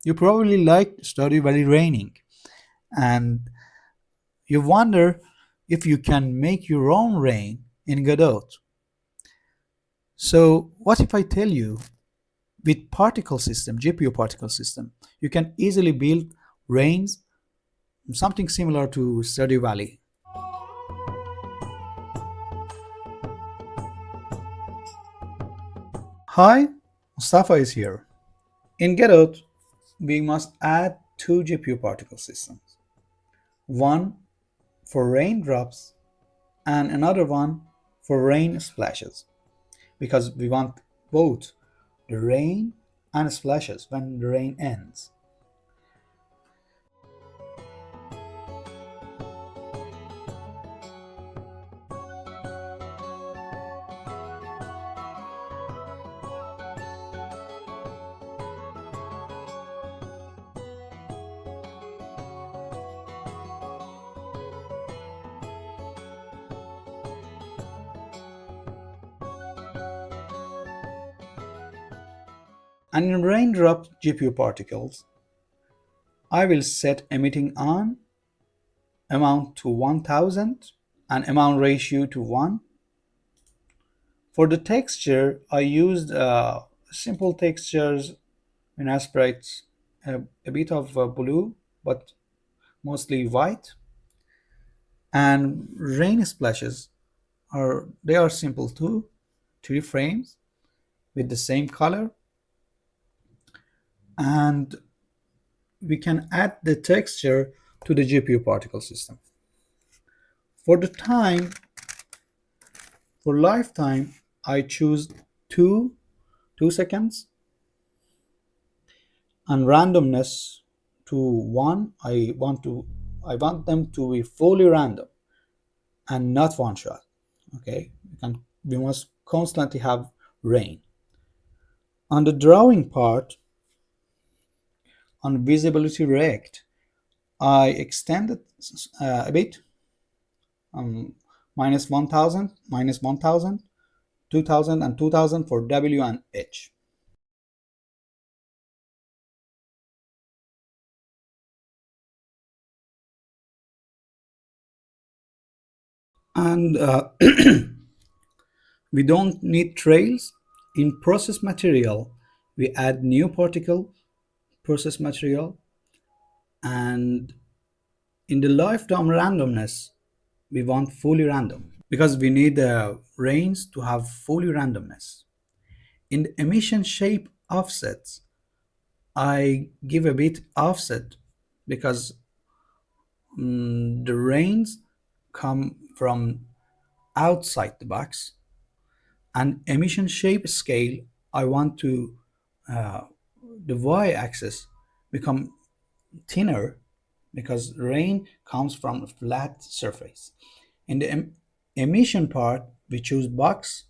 You probably like Stardew Valley raining, and you wonder if you can make your own rain in Godot. So what if I tell you, with particle system, GPU particle system, you can easily build rains, something similar to Stardew Valley. Hi, Mustafa is here. In Godot, we must add two GPU particle systems, one for raindrops and another one for rain splashes, because we want both the rain and splashes when the rain ends. And in raindrop GPU particles, I will set emitting on, amount to 1000, and amount ratio to 1. For the texture, I used simple textures in aspirates, a bit of blue, but mostly white. And rain splashes are simple too, 3 frames with the same color, and we can add the texture to the GPU particle system. For the time, for lifetime, I choose 2 2 seconds, and randomness to 1. I want them to be fully random and not one shot. Okay, we must constantly have rain. On the drawing part, on visibility rect, I extended a bit, minus 1000, minus 1000, 2000, and 2000 for W and H. And we don't need trails. In process material, we add new particle process material, and in the lifetime randomness, we want fully random because we need the range to have fully randomness. In the emission shape offsets, I give a bit offset because the rains come from outside the box, and emission shape scale, I want to uh, the y-axis become thinner because rain comes from a flat surface. In the emission part, we choose box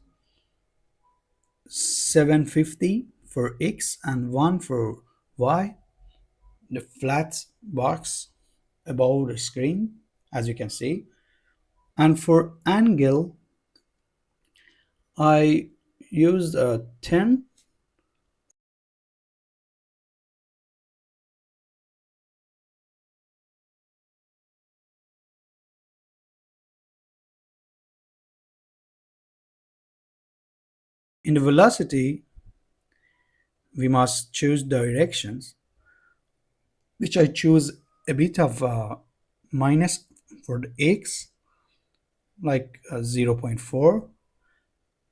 750 for X and 1 for Y, the flat box above the screen, as you can see. And for angle, I used a 10. In the velocity, we must choose directions, which I choose a bit of minus for the X, like 0.4,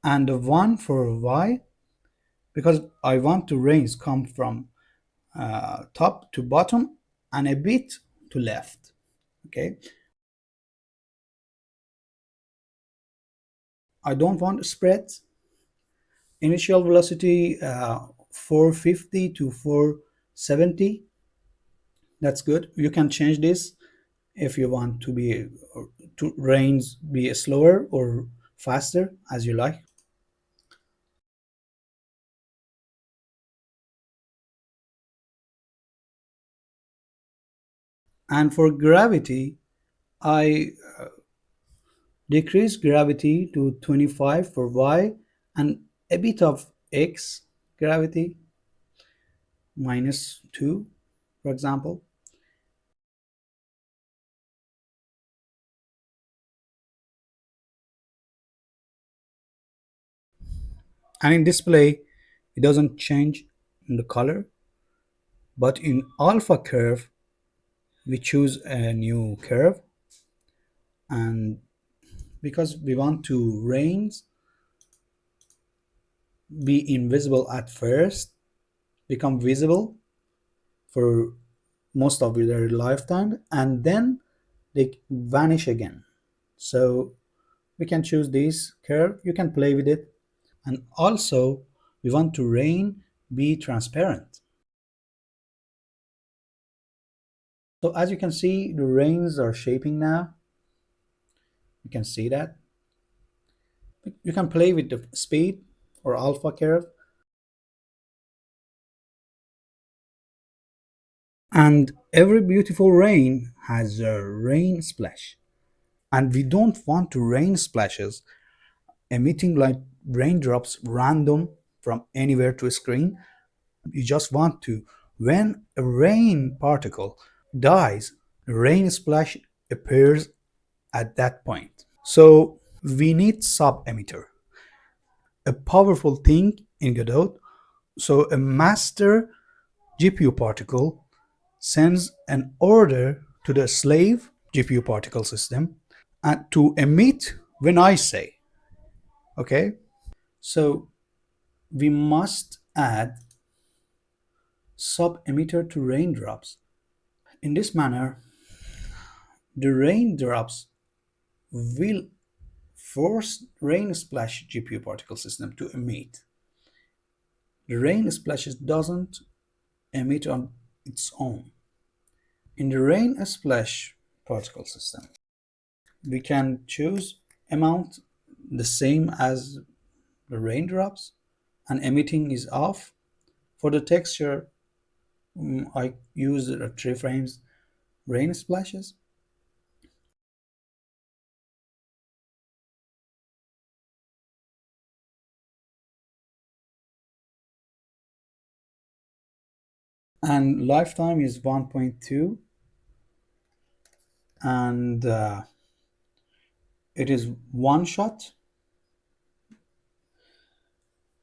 and the 1 for Y, because I want the rains come from top to bottom and a bit to left. Okay, I don't want spreads. Initial velocity 450 to 470. That's good. You can change this if you want to rains be slower or faster as you like. And for gravity, I decrease gravity to 25 for Y and a bit of X gravity. -2, for example. And in display, it doesn't change in the color, but in alpha curve, we choose a new curve. And because we want to rains be invisible at first, become visible for most of their lifetime, and then they vanish again. So we can choose this curve, you can play with it. And also we want to rain be transparent. So as you can see, the rains are shaping now. You can see that. You can play with the speed or alpha curve. And every beautiful rain has a rain splash. And we don't want to rain splashes emitting like raindrops random from anywhere to a screen. You just want to, when a rain particle dies, a rain splash appears at that point. So we need subemitter, a powerful thing in Godot. So a master GPU particle sends an order to the slave GPU particle system and to emit when I say. Okay, so we must add sub-emitter to raindrops. In this manner, the raindrops will force rain splash GPU particle system to emit. The rain splashes doesn't emit on its own. In the rain splash particle system, we can choose amount the same as the raindrops, and emitting is off. For the texture, I use 3 frames rain splashes. And lifetime is 1.2, and it is one shot,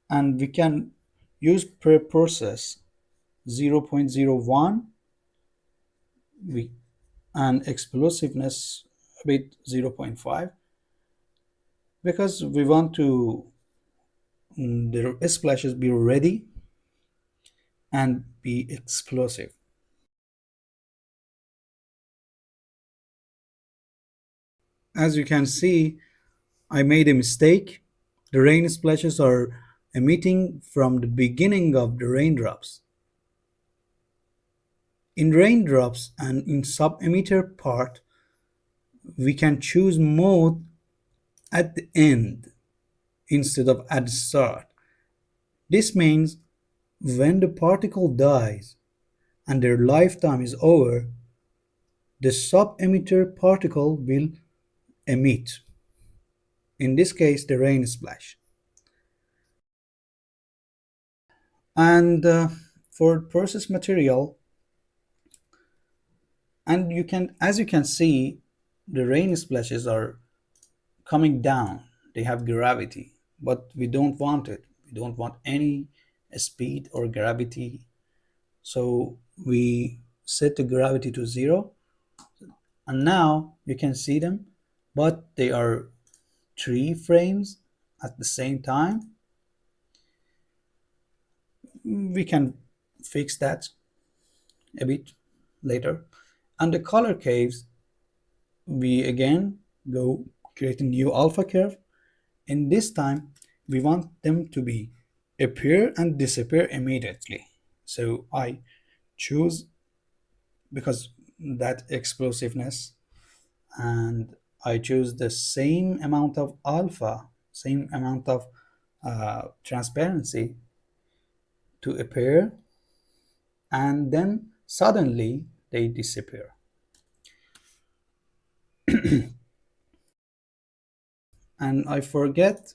and we can use per process 0.01, we and explosiveness a bit 0.5, because we want to the splashes be ready and be explosive. As you can see, I made a mistake. The rain splashes are emitting from the beginning of the raindrops. In raindrops and in sub-emitter part, we can choose mode at the end instead of at the start. This means when the particle dies and their lifetime is over, the sub-emitter particle will emit. In this case, the rain splash. And for process material, and you can, as you can see, the rain splashes are coming down. They have gravity, but we don't want it. We don't want any speed or gravity. So we set the gravity to 0, and now you can see them, but they are 3 frames at the same time. We can fix that a bit later. And the color caves, we again go create a new alpha curve, and this time we want them to be appear and disappear immediately. So I choose, because that explosiveness, and I choose the same amount of alpha, same amount of transparency to appear, and then suddenly they disappear. And I forget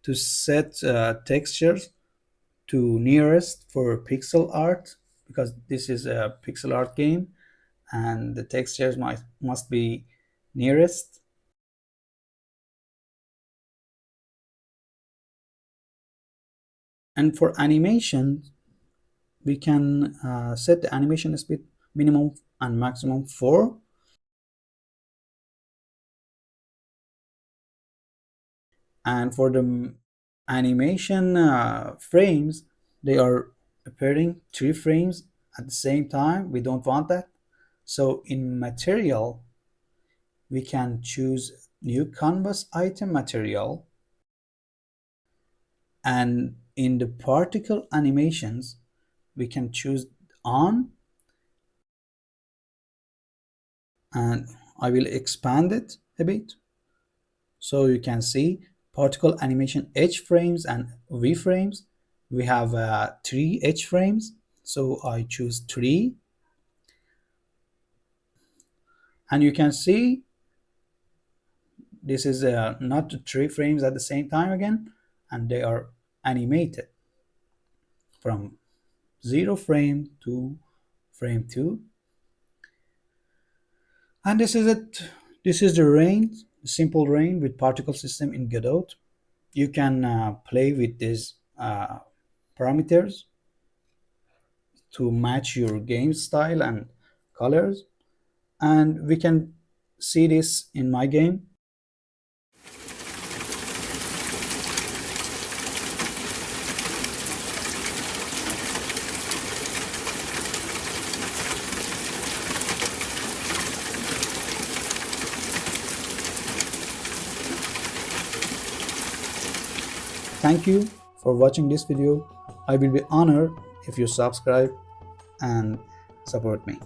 to set textures to nearest for pixel art, because this is a pixel art game and the textures must be nearest. And for animation, we can set the animation speed minimum and maximum 4. And for the animation frames, they are appearing 3 frames at the same time. We don't want that. So in material, we can choose new canvas item material, and in the particle animations we can choose on, and I will expand it a bit so you can see particle animation H frames and V frames. We have 3 H frames, so I choose 3, and you can see this is not 3 frames at the same time again, and they are animated from 0 frame to frame 2. And this is it. This is the rain, simple rain with particle system in Godot. You can play with these parameters to match your game style and colors. And we can see this in my game. Thank you for watching this video. I will be honored if you subscribe and support me.